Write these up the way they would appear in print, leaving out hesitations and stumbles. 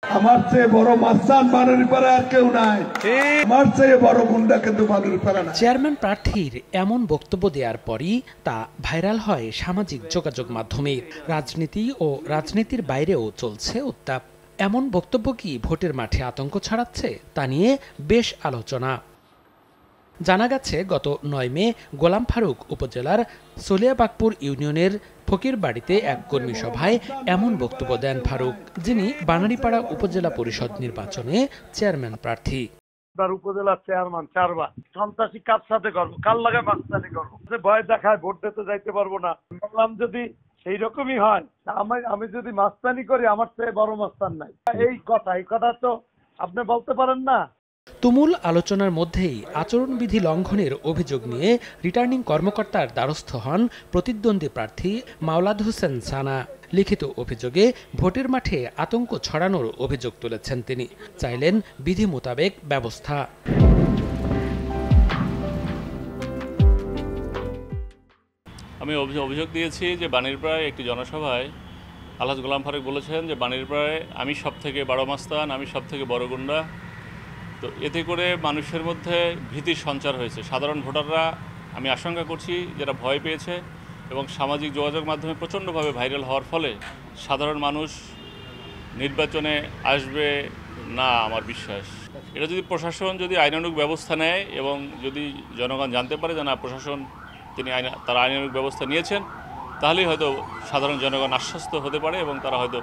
আমার চেয়ে বড় মাস্তান বানারীপাড়ায় আর কেউ নাই, আমার চেয়ে বড় গুন্ডা কিন্তু বানারীপাড়া না। চেয়ারম্যান প্রার্থীর এমন বক্তব্য দেওয়ার পরই তা ভাইরাল হয় সামাজিক যোগাযোগ মাধ্যমে। রাজনীতি ও রাজনীতির বাইরেও চলছে উত্তাপ। এমন বক্তব্য কি ভোটের মাঠে আতঙ্ক ছড়াচ্ছে তা নিয়ে বেশ আলোচনা। জানা গেছে গত ৯ মে গোলাম ফারুক উপজেলার সলিয়াবাগপুর ইউনিয়নের ফকিরবাড়িতে এক কর্মী সভায় এমন বক্তব্য দেন ফারুক, যিনি বানারীপাড়া উপজেলা পরিষদ নির্বাচনে চেয়ারম্যান প্রার্থী। উপজেলার চেয়ারম্যান 4 বার সন্ত্রাসী কার সাথে করবো, কার লাগে মাস্তানি করবো, ভয় দেখায় ভোট দিতে যাইতে পারবো না। বললাম যদি সেই রকমই হয়, আমি যদি মাস্তানি করি আমার চেয়ে বড় মাস্তান নাই। এই কথা তো আপনি বলতে পারেন না। তুমুল আলোচনার মধ্যেই আচরণবিধি লঙ্ঘনের অভিযোগ নিয়ে রিটার্নিং কর্মকর্তার দ্বারস্থ হন প্রতিদ্বন্দ্বী প্রার্থী মাওলাদ হোসেন সানা। লিখিত অভিযোগে ভোটের মাঠে আতঙ্ক ছড়ানোর অভিযোগ তুলেছেন তিনি। চাইলেন বিধি মোতাবেক ব্যবস্থা। আমি অভিযোগ দিয়েছি যে বানারীপাড়ায় একটি জনসভায় আলহাজ গোলাম ফারুক বলেছেন যে বানারীপাড়ায় আমি সবথেকে বড় মাস্তান, আমি সবথেকে বড় গুন্ডা। তো এতে করে মানুষের মধ্যে ভীতির সঞ্চার হয়েছে। সাধারণ ভোটাররা, আমি আশঙ্কা করছি, যারা ভয় পেয়েছে এবং সামাজিক যোগাযোগ মাধ্যমে প্রচণ্ডভাবে ভাইরাল হওয়ার ফলে সাধারণ মানুষ নির্বাচনে আসবে না আমার বিশ্বাস। এটা যদি প্রশাসন যদি আইনানুগ ব্যবস্থা নেয় এবং যদি জনগণ জানতে পারে যে না প্রশাসন তারা আইনানুগ ব্যবস্থা নিয়েছেন, তাহলেই হয়তো সাধারণ জনগণ আশ্বস্ত হতে পারে এবং তারা হয়তো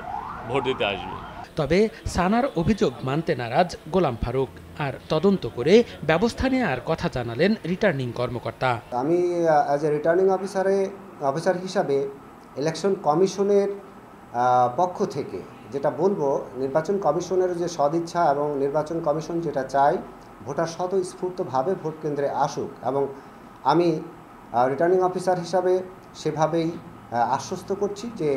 ভোট দিতে আসবে। তবে সানার অভিযোগ মানতে নারাজ গোলাম ফারুক, আর তদন্ত করে ব্যবস্থা নেওয়ার কথা জানালেন রিটার্নিং কর্মকর্তা। আমি অ্যাজ এ রিটার্নিং অফিসার হিসাবে ইলেকশন কমিশনের পক্ষ থেকে যেটা বলবো, নির্বাচন কমিশনের যে সদিচ্ছা এবং নির্বাচন কমিশন যেটা চাই ভোটার স্বতঃস্ফূর্তভাবে ভোট কেন্দ্রে আসুক, এবং আমি রিটার্নিং অফিসার হিসাবে সেভাবেই আশ্বস্ত করছি যে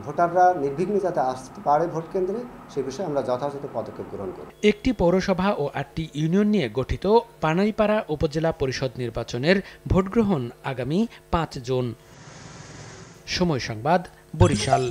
ভোটাররা নির্বিঘ্নে যাতে আসতে পারে ভোট কেন্দ্রে, সে বিষয়ে আমরা যথাযথ পদক্ষেপ গ্রহণ করি। একটি পৌরসভা ও 8টি ইউনিয়ন নিয়ে গঠিত বানারীপাড়া উপজেলা পরিষদ নির্বাচনের ভোটগ্রহণ আগামী 5 জুন। সময় সংবাদ, বরিশাল।